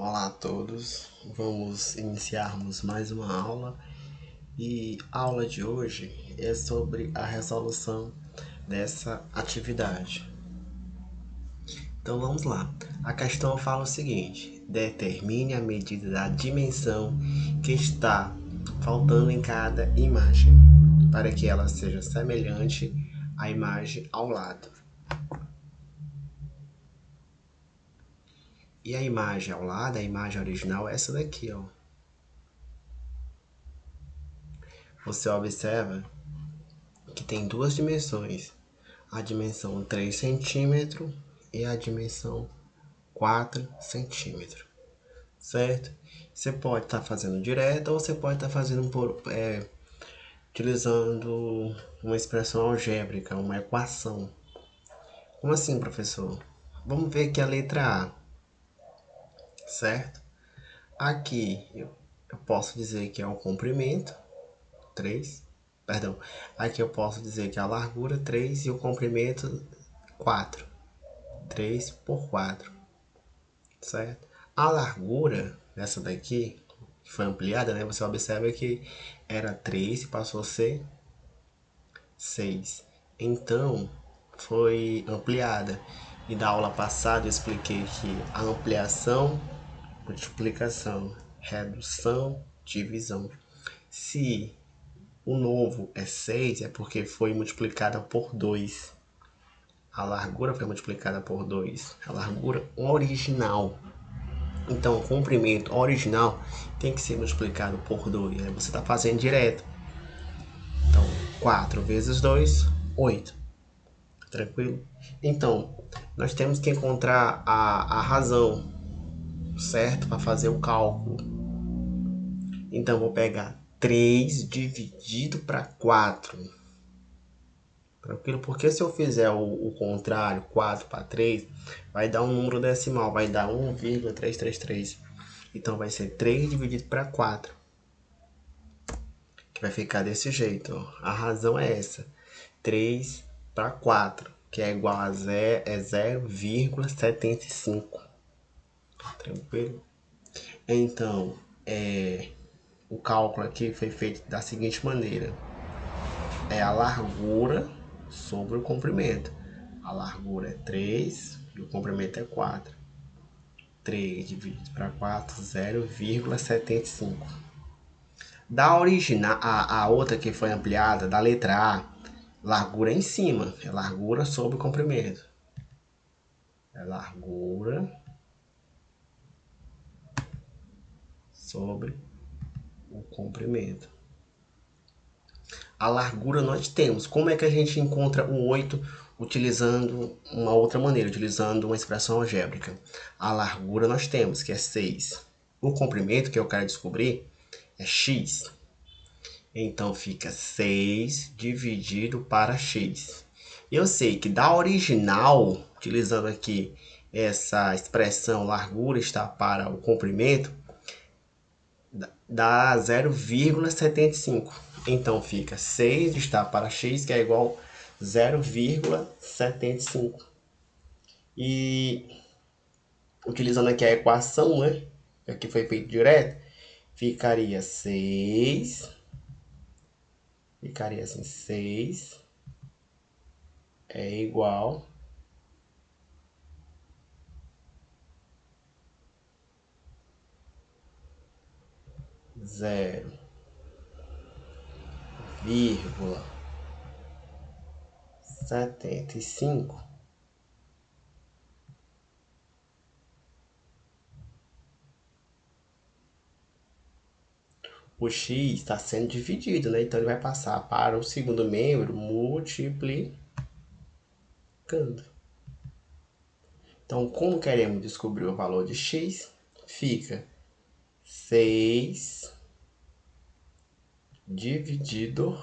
Olá a todos, vamos iniciarmos mais uma aula e a aula de hoje é sobre a resolução dessa atividade. Então vamos lá, a questão fala o seguinte: determine a medida da dimensão que está faltando em cada imagem, para que ela seja semelhante à imagem ao lado. E a imagem ao lado, a imagem original, é essa daqui, ó. Você observa que tem duas dimensões, a dimensão 3 centímetros e a dimensão 4 centímetros, certo? Você pode estar fazendo direto ou você pode estar fazendo utilizando uma expressão algébrica, uma equação. Como assim, professor? Vamos ver aqui a letra A, certo? Aqui eu posso dizer que é o comprimento, 3. Perdão, aqui eu posso dizer que a largura 3 e o comprimento 4. 3 por 4, certo? A largura dessa daqui, que foi ampliada, né? Você observa que era 3 e passou a ser 6. Então, foi ampliada. E da aula passada eu expliquei que a ampliação, multiplicação, redução, divisão. Se o novo é 6, é porque foi multiplicada por 2. A largura foi multiplicada por 2. A largura original. Então, o comprimento original tem que ser multiplicado por 2. Aí você está fazendo direto. Então, 4 vezes 2, 8. Tranquilo? Então, nós temos que encontrar a razão, certo? Para fazer o cálculo. Então, vou pegar 3 dividido para 4. Tranquilo? Porque se eu fizer o contrário, 4 para 3, vai dar um número decimal, vai dar 1,333. Então vai ser 3 dividido para 4, que vai ficar desse jeito. Ó. A razão é essa, 3 para 4, que é igual a 0,75. Tranquilo? Então, o cálculo aqui foi feito da seguinte maneira. É a largura sobre o comprimento. A largura é 3 e o comprimento é 4. 3 dividido para 4, 0,75. Da original, a outra que foi ampliada, da letra A, largura é em cima, é largura sobre o comprimento. É largura sobre o comprimento. A largura nós temos. Como é que a gente encontra o 8 utilizando uma outra maneira, utilizando uma expressão algébrica? A largura nós temos, que é 6. O comprimento, que eu quero descobrir, é x. Então fica 6 dividido para x. Eu sei que da original, utilizando aqui essa expressão largura está para o comprimento, dá 0,75. Então fica 6 está para x, que é igual a 0,75. E utilizando aqui a equação, né, que aqui foi feito direto, ficaria 6. Ficaria assim, 6 é igual a 0,75. O x está sendo dividido, né? Então ele vai passar para o segundo membro multiplicando. Então, como queremos descobrir o valor de x, fica 6 dividido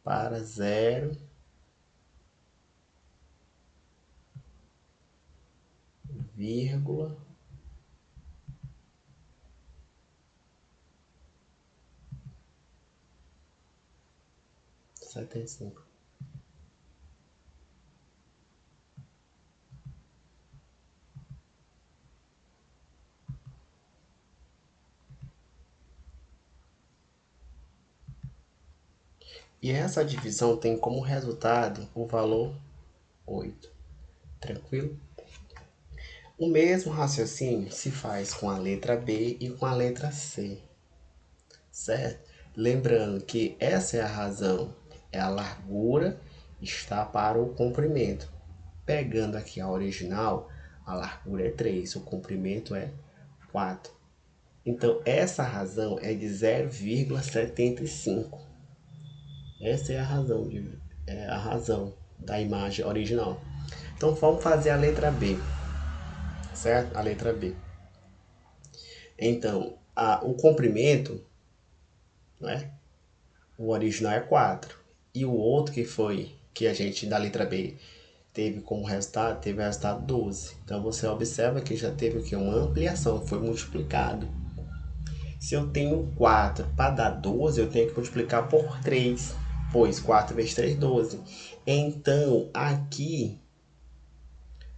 para 0,75. E essa divisão tem como resultado o valor 8. Tranquilo? O mesmo raciocínio se faz com a letra B e com a letra C, certo? Lembrando que essa é a razão, é a largura está para o comprimento. Pegando aqui a original, a largura é 3, o comprimento é 4. Então, essa razão é de 0,75. Essa é a razão da imagem original. Então, vamos fazer a letra B, certo? A letra B. Então, o comprimento, né? O original é 4. E o outro que a gente, da letra B, teve como resultado, teve o resultado 12. Então, você observa que já teve aqui uma ampliação, foi multiplicado. Se eu tenho 4 para dar 12, eu tenho que multiplicar por 3, pois 4 vezes 3, 12. Então, aqui,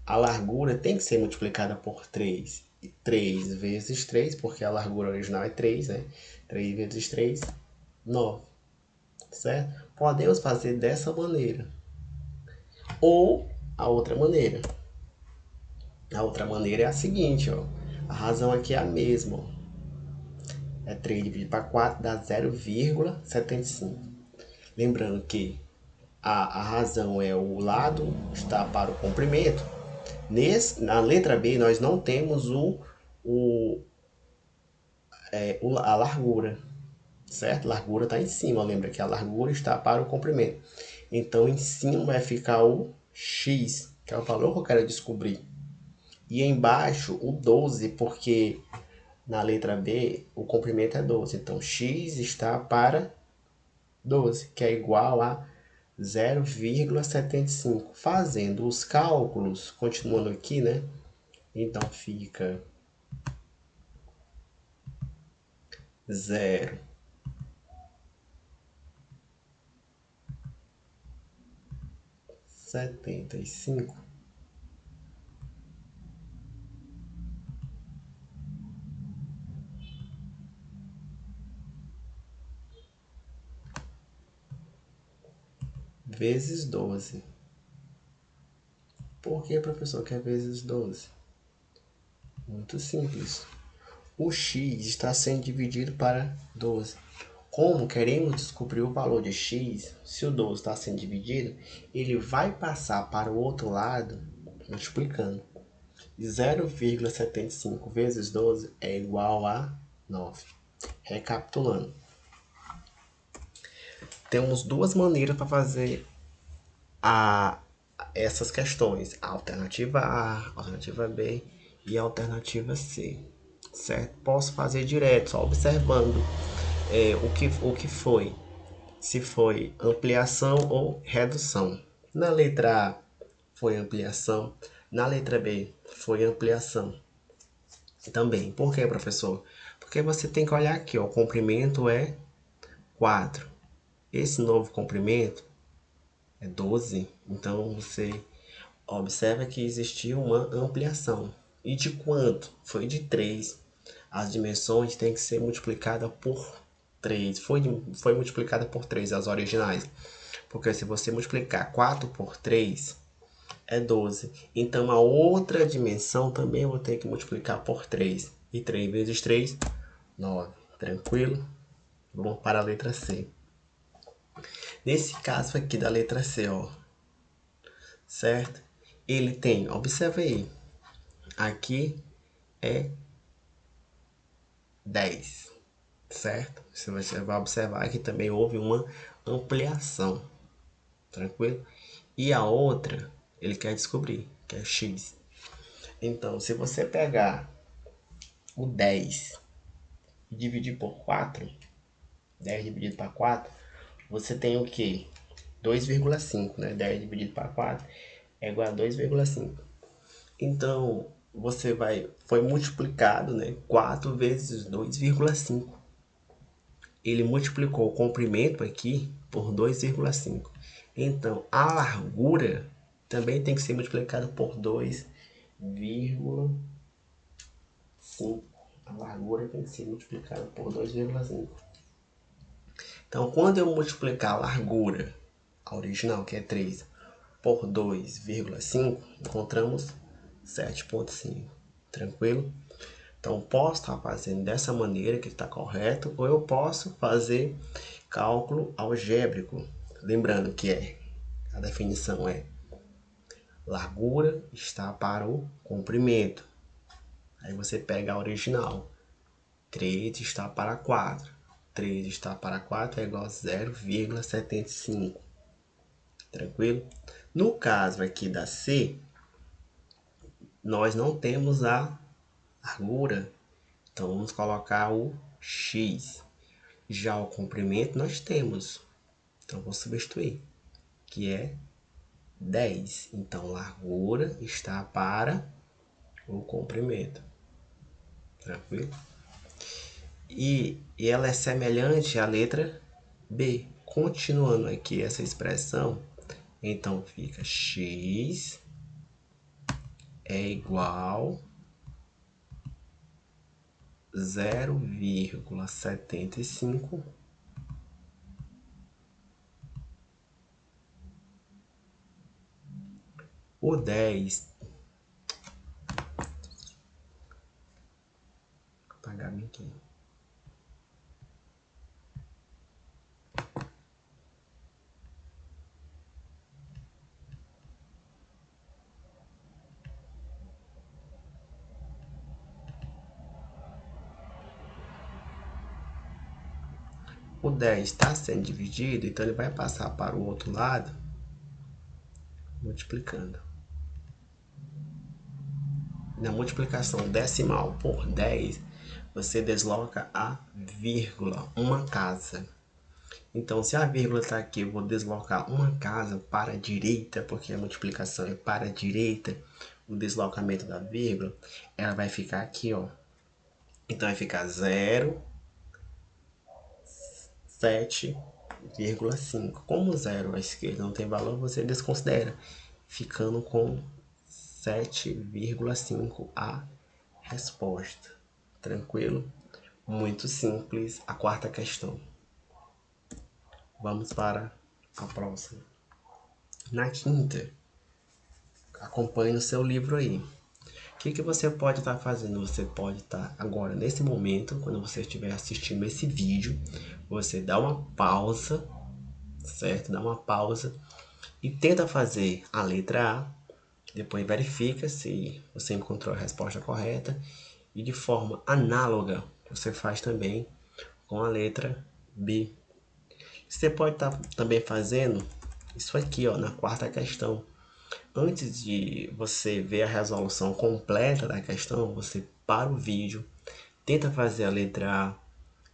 a largura tem que ser multiplicada por 3. 3 vezes 3, porque a largura original é 3, né? 3 vezes 3, 9. Certo? Podemos fazer dessa maneira. Ou a outra maneira. A outra maneira é a seguinte, ó. A razão aqui é a mesma, ó. É 3 dividido para 4 dá 0,75. Lembrando que a razão é o lado está para o comprimento. Na letra B nós não temos a largura, certo? A largura está em cima, lembra que a largura está para o comprimento. Então em cima vai ficar o x, que é o valor que eu quero descobrir. E embaixo o 12, porque na letra B o comprimento é 12. Então x está para 12, que é igual a 0,75. Fazendo os cálculos, continuando aqui, né? Então fica 0,75 vezes 12. Por que, professor, que é vezes 12? Muito simples. O x está sendo dividido para 12. Como queremos descobrir o valor de x, se o 12 está sendo dividido, ele vai passar para o outro lado multiplicando. 0,75 vezes 12 é igual a 9. Recapitulando, temos duas maneiras para fazer essas questões: a alternativa A, a alternativa B e a alternativa C. Certo? Posso fazer direto, só observando o que foi, se foi ampliação ou redução. Na letra A foi ampliação, na letra B foi ampliação também. Por que, professor? Porque você tem que olhar aqui, ó, o comprimento é 4. Esse novo comprimento é 12. Então você observa que existiu uma ampliação. E de quanto? Foi de 3. As dimensões têm que ser multiplicadas por 3. Foi multiplicada por 3 as originais. Porque se você multiplicar 4 por 3, é 12. Então a outra dimensão também eu vou ter que multiplicar por 3. E 3 vezes 3, 9. Tranquilo? Vamos para a letra C. Nesse caso aqui da letra C, ó, certo? Ele tem, observa aí, aqui é 10, certo? Você vai observar que também houve uma ampliação, tranquilo? E a outra, ele quer descobrir, que é x. Então, se você pegar o 10 e dividir por 4, 10 dividido para 4, você tem o quê? 2,5, né? 10 dividido para 4 é igual a 2,5. Então, foi multiplicado, né? 4 vezes 2,5. Ele multiplicou o comprimento aqui por 2,5. Então, a largura também tem que ser multiplicada por 2,5. A largura tem que ser multiplicada por 2,5. Então, quando eu multiplicar a largura, a original, que é 3, por 2,5, encontramos 7,5. Tranquilo? Então, posso estar fazendo dessa maneira que está correto, ou eu posso fazer cálculo algébrico. Lembrando que a definição é largura está para o comprimento. Aí você pega a original. 3 está para 4. 3 está para 4 é igual a 0,75. Tranquilo? No caso aqui da C, nós não temos a largura. Então, vamos colocar o X. Já o comprimento nós temos. Então, vou substituir, que é 10. Então, largura está para o comprimento. Tranquilo? E ela é semelhante à letra B. Continuando aqui essa expressão, então fica x é igual a 0,75 o 10. Vou apagar bem aqui. O 10 está sendo dividido, então ele vai passar para o outro lado, multiplicando. Na multiplicação decimal por 10, você desloca a vírgula, uma casa. Então, se a vírgula está aqui, eu vou deslocar uma casa para a direita, porque a multiplicação é para a direita, o deslocamento da vírgula, ela vai ficar aqui, ó. Então, vai ficar 0,7,5. Como 0 à esquerda não tem valor, você desconsidera, ficando com 7,5 a resposta. Tranquilo? Muito simples. A quarta questão. Vamos para a próxima. Na quinta, acompanhe no seu livro aí. O que você pode estar fazendo? Você pode estar agora, nesse momento, quando você estiver assistindo esse vídeo, você dá uma pausa, certo? Dá uma pausa e tenta fazer a letra A. Depois verifica se você encontrou a resposta correta. E de forma análoga, você faz também com a letra B. Você pode estar também fazendo isso aqui, ó, na quarta questão. Antes de você ver a resolução completa da questão, você para o vídeo, tenta fazer a letra A,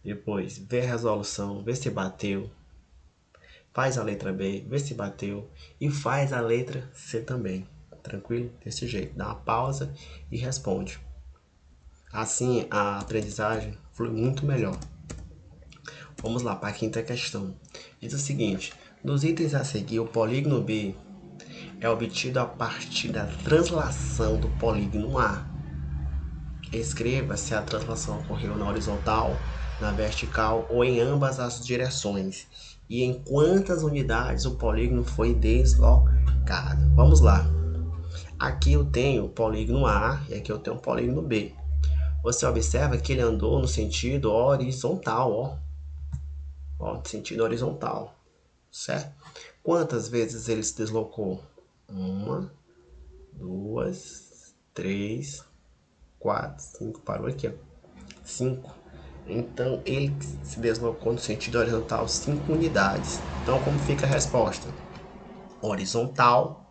depois vê a resolução, vê se bateu, faz a letra B, vê se bateu e faz a letra C também. Tranquilo? Desse jeito, dá uma pausa e responde. Assim a aprendizagem flui muito melhor. Vamos lá para a quinta questão. Diz o seguinte: nos itens a seguir, o polígono B é obtido a partir da translação do polígono A. Escreva se a translação ocorreu na horizontal, na vertical ou em ambas as direções e em quantas unidades o polígono foi deslocado. Vamos lá. Aqui eu tenho o polígono A e aqui eu tenho o polígono B. Você observa que ele andou no sentido horizontal, ó, sentido horizontal, certo? Quantas vezes ele se deslocou? 1, 2, 3, 4, 5, parou aqui, ó. 5. Então, ele se deslocou no sentido horizontal 5 unidades. Então, como fica a resposta? Horizontal,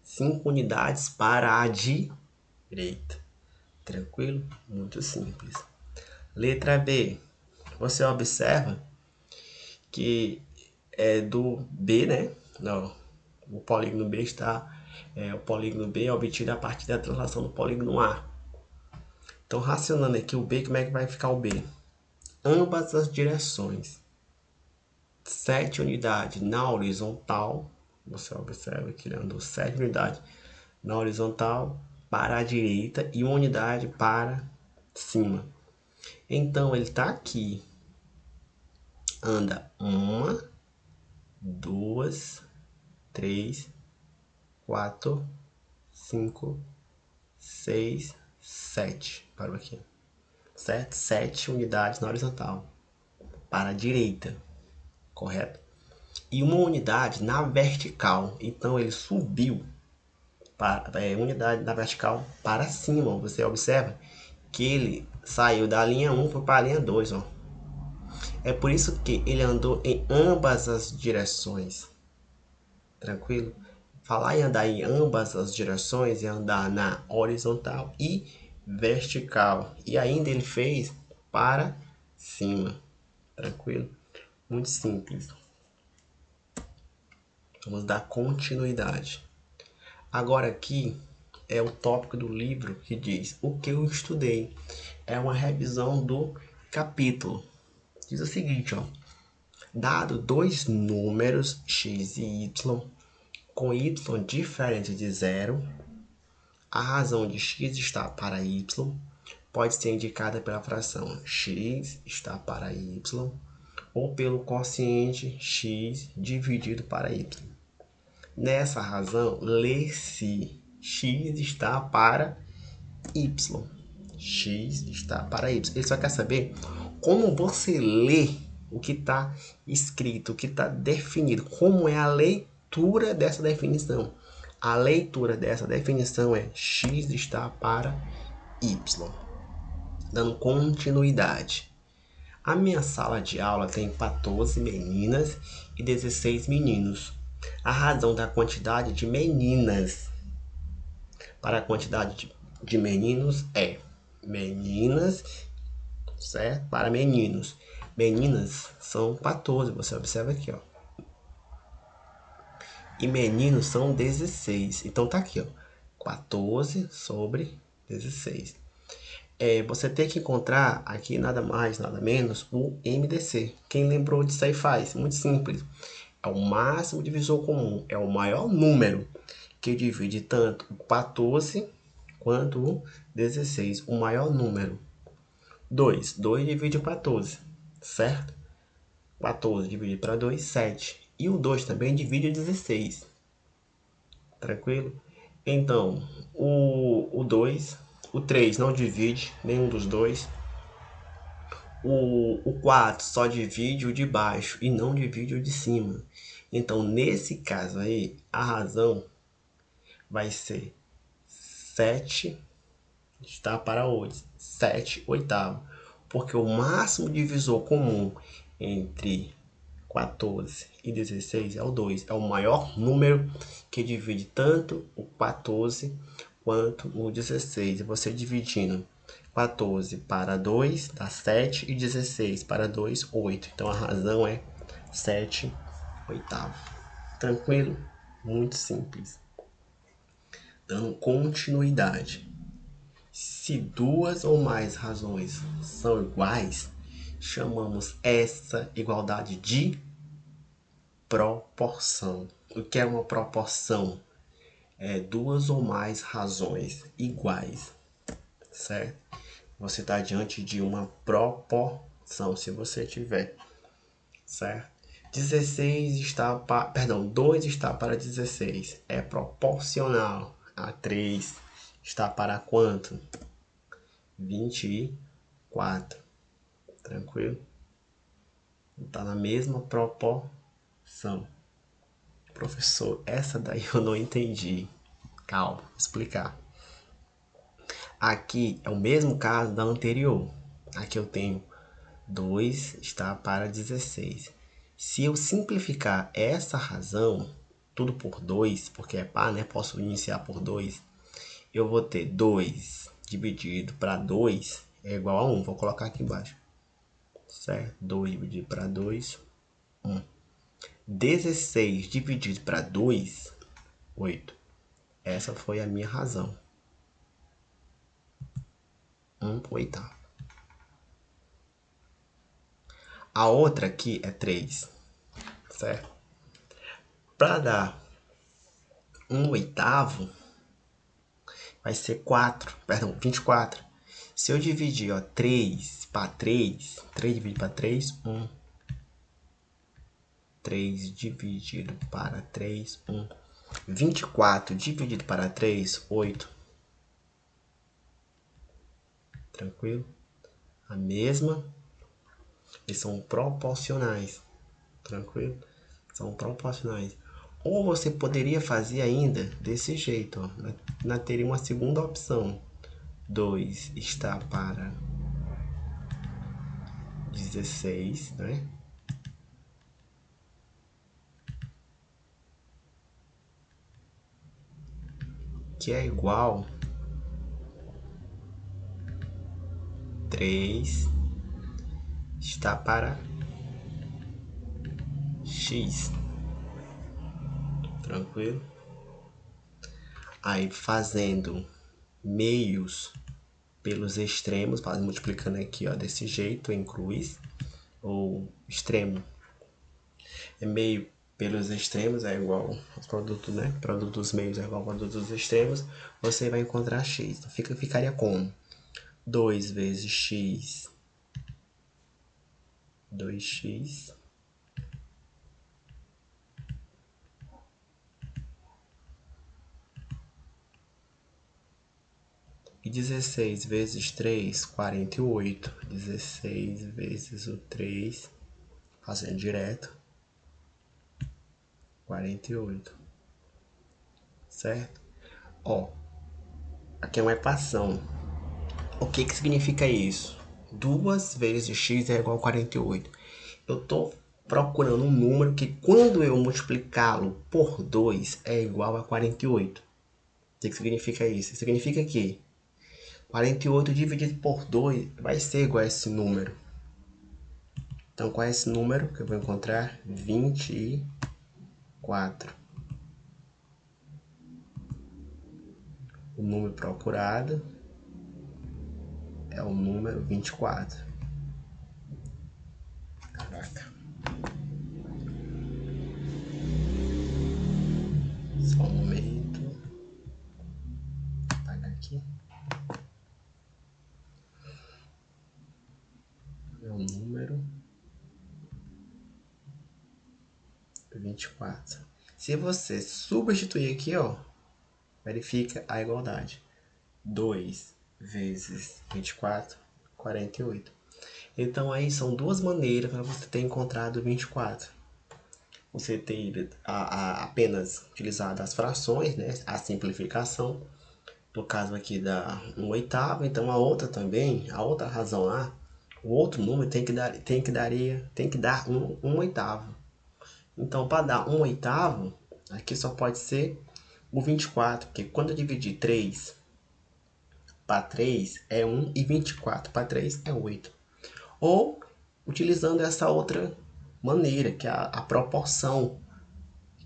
5 unidades para a direita. Tranquilo? Muito simples. Letra B. Você observa que é do B, né? Não, o polígono B o polígono B é obtido a partir da translação do polígono A. Então, racionando aqui o B, como é que vai ficar o B? Ambas as direções. 7 unidades na horizontal. Você observa que ele andou 7 unidades na horizontal para a direita e 1 unidade para cima. Então, ele está aqui anda 1, 2, 3, 4, 5, 6, 7. Parou aqui. Certo? 7 unidades na horizontal. Para a direita. Correto? E uma unidade na vertical. Então ele subiu para unidade na vertical para cima. Você observa que ele saiu da linha 1 para a linha 2. Ó. É por isso que ele andou em ambas as direções. Tranquilo? Falar em andar em ambas as direções é andar na horizontal e vertical. E ainda ele fez para cima. Tranquilo? Muito simples. Vamos dar continuidade. Agora aqui é o tópico do livro que diz o que eu estudei. É uma revisão do capítulo. Diz o seguinte, ó. Dado dois números x e y com y diferente de zero, a razão de x está para y pode ser indicada pela fração x está para y ou pelo quociente x dividido para y. Nessa razão, lê-se x está para y. X está para y. Ele só quer saber como você lê o que está escrito, o que está definido, como é a leitura dessa definição. A leitura dessa definição é x está para y. Dando continuidade. A minha sala de aula tem 14 meninas e 16 meninos. A razão da quantidade de meninas para a quantidade de meninos é meninas, certo? Para meninos. Meninas são 14, você observa aqui, ó. E meninos são 16. Então tá aqui, ó. 14 sobre 16. Você tem que encontrar aqui nada mais, nada menos o MDC. Quem lembrou disso aí faz? Muito simples. É o máximo divisor comum. É o maior número que divide tanto o 14 quanto o 16. O maior número. 2. 2 divide o 14, certo? 14 dividido para 2, 7. E o 2 também divide o 16. Tranquilo? Então, o 2, o 3 não divide nenhum dos dois. O 4 só divide o de baixo e não divide o de cima. Então, nesse caso aí, a razão vai ser 7 está para 8. 7 oitavo. Porque o máximo divisor comum entre 14 e 16 é o 2. É o maior número que divide tanto o 14 quanto o 16. E você dividindo 14 para 2 dá 7 e 16 para 2, 8. Então a razão é 7 oitavo. Tranquilo? Muito simples. Dando continuidade. Se duas ou mais razões são iguais, chamamos essa igualdade de proporção. O que é uma proporção? É duas ou mais razões iguais, certo? Você está diante de uma proporção, se você tiver, certo? 16 está para, perdão, 2 está para 16, é proporcional a 3 está para quanto? 24, tranquilo? Está na mesma proporção. Professor, essa daí eu não entendi. Calma, vou explicar. Aqui é o mesmo caso da anterior. Aqui eu tenho 2 está para 16. Se eu simplificar essa razão, tudo por 2, porque é par, né? Posso iniciar por 2. Eu vou ter 2 dividido para 2 é igual a 1. Vou colocar aqui embaixo. Certo? 2 dividido para 2, 1. 16 dividido para 2, 8. Essa foi a minha razão. 1 oitavo. A outra aqui é 3, certo? Para dar 1 oitavo, vai ser 24. Se eu dividir, ó, 3 para 3, 3 dividido para 3, 1. 3 dividido para 3, 1. 24 dividido para 3, 8. Tranquilo? A mesma. Eles são proporcionais. Tranquilo? São proporcionais. Ou você poderia fazer ainda desse jeito, ó. Teria uma segunda opção. 2 está para 16, né? Que é igual 3 está para x. Tranquilo? Aí fazendo meios pelos extremos, multiplicando aqui, ó, desse jeito em cruz, ou extremo. É meio pelos extremos é igual aos produtos, né? Produto dos meios é igual ao produto dos extremos. Você vai encontrar x. Então ficaria como 2 vezes x, 2x, e 16 vezes 3, 48. 16 vezes o 3, fazendo direto, 48. Certo? Ó, aqui é uma equação. O que significa isso? 2 vezes x é igual a 48. Eu estou procurando um número que, quando eu multiplicá-lo por 2, é igual a 48. O que significa isso? Significa que 48 dividido por 2 vai ser igual a esse número. Então, qual é esse número que eu vou encontrar? 24. O número procurado é o número 24. Caraca. Só um momento. Vou apagar aqui. É o número 24. Se você substituir aqui, ó, verifica a igualdade. 2 vezes 24, 48. Então, aí são duas maneiras para você ter encontrado 24. Você ter apenas utilizado as frações, né? A simplificação. No caso aqui da 1/8, então a outra também, a outra razão lá, o outro número tem que dar 1/8. Então, para dar 1/8, aqui só pode ser o 24, porque quando eu dividir 3 para 3 é 1 e 24 para 3 é 8. Ou utilizando essa outra maneira, que é a proporção.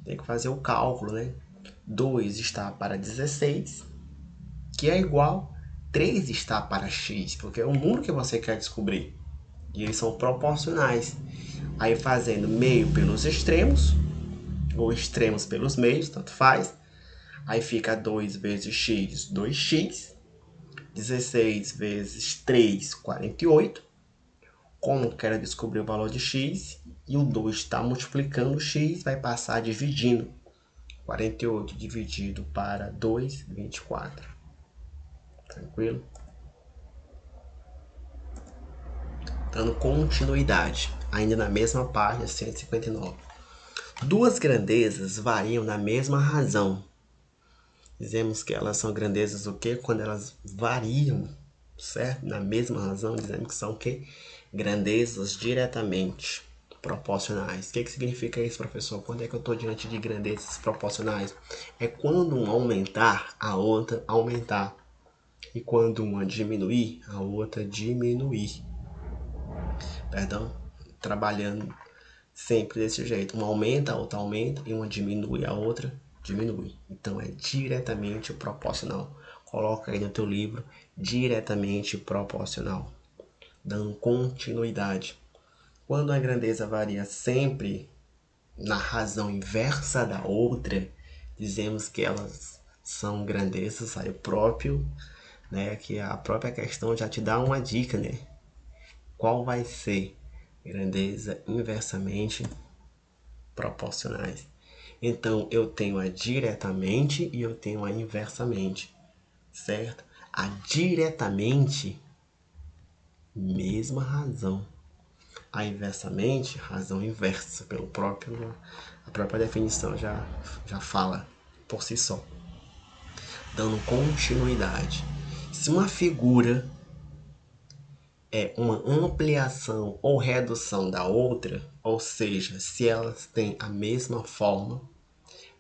Tem que fazer o cálculo, né? 2 está para 16, que é igual 3 está para x, porque é o número que você quer descobrir. E eles são proporcionais. Aí fazendo meio pelos extremos, ou extremos pelos meios, tanto faz. Aí fica 2 vezes x, 2x. 16 vezes 3, 48. Como quero descobrir o valor de x, e o 2 está multiplicando o x, vai passar dividindo. 48 dividido para 2, 24. Tranquilo? Dando continuidade, ainda na mesma página 159. Duas grandezas variam na mesma razão. Dizemos que elas são grandezas o quê? Quando elas variam, certo? Na mesma razão, dizemos que são o quê? Grandezas diretamente proporcionais. O que significa isso, professor? Quando é que eu estou diante de grandezas proporcionais? É quando um aumentar, a outra aumentar. E quando uma diminuir, a outra diminuir. Perdão? Trabalhando sempre desse jeito. Uma aumenta, a outra aumenta, e uma diminui, a outra diminui. Então é diretamente proporcional. Coloca aí no teu livro, diretamente proporcional, dando continuidade. Quando a grandeza varia sempre na razão inversa da outra, dizemos que elas são grandezas, aí o próprio, né, que a própria questão já te dá uma dica, né? Qual vai ser grandeza inversamente proporcionais. Então, eu tenho a diretamente e eu tenho a inversamente, certo? A diretamente, mesma razão. A inversamente, razão inversa, a própria definição já fala por si só. Dando continuidade. Se uma figura é uma ampliação ou redução da outra, ou seja, se elas têm a mesma forma,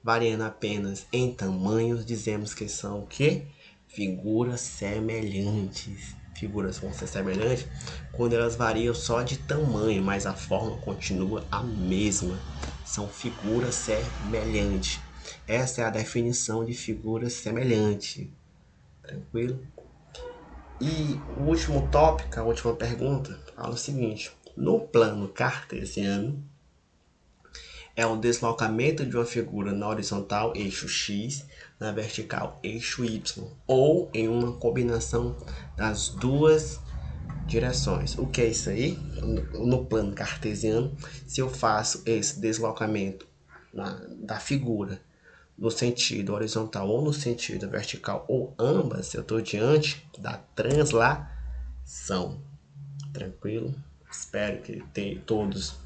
variando apenas em tamanhos, dizemos que são o quê? Figuras semelhantes. Figuras vão ser semelhantes quando elas variam só de tamanho, mas a forma continua a mesma. São figuras semelhantes. Essa é a definição de figura semelhante. Tranquilo? E o último tópico, a última pergunta, fala o seguinte: no plano cartesiano, é o deslocamento de uma figura na horizontal, eixo X, na vertical, eixo Y, ou em uma combinação das duas direções. O que é isso aí? No plano cartesiano, se eu faço esse deslocamento da figura no sentido horizontal ou no sentido vertical, ou ambas, eu estou diante da translação. Tranquilo? Espero que todos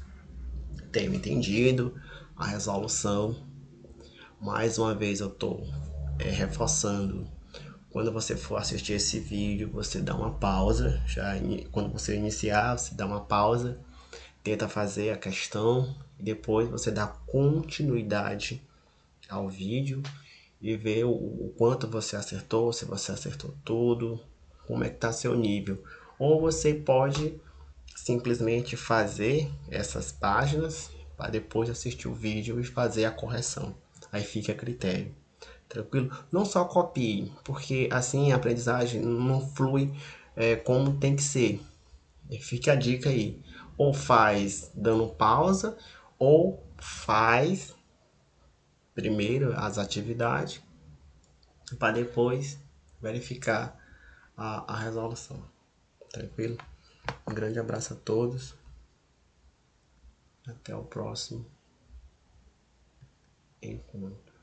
tenham entendido a resolução. Mais uma vez eu estou reforçando. Quando você for assistir esse vídeo, você dá uma pausa. Quando você iniciar, você dá uma pausa, tenta fazer a questão e depois você dá continuidade ao vídeo e ver o quanto você acertou, se você acertou tudo, como é que está seu nível. Ou você pode simplesmente fazer essas páginas para depois assistir o vídeo e fazer a correção. Aí fica a critério. Tranquilo? Não só copie, porque assim a aprendizagem não flui como tem que ser. Fica a dica aí. Ou faz dando pausa, ou faz primeiro as atividades para depois verificar a resolução. Tranquilo? Um grande abraço a todos. Até o próximo encontro.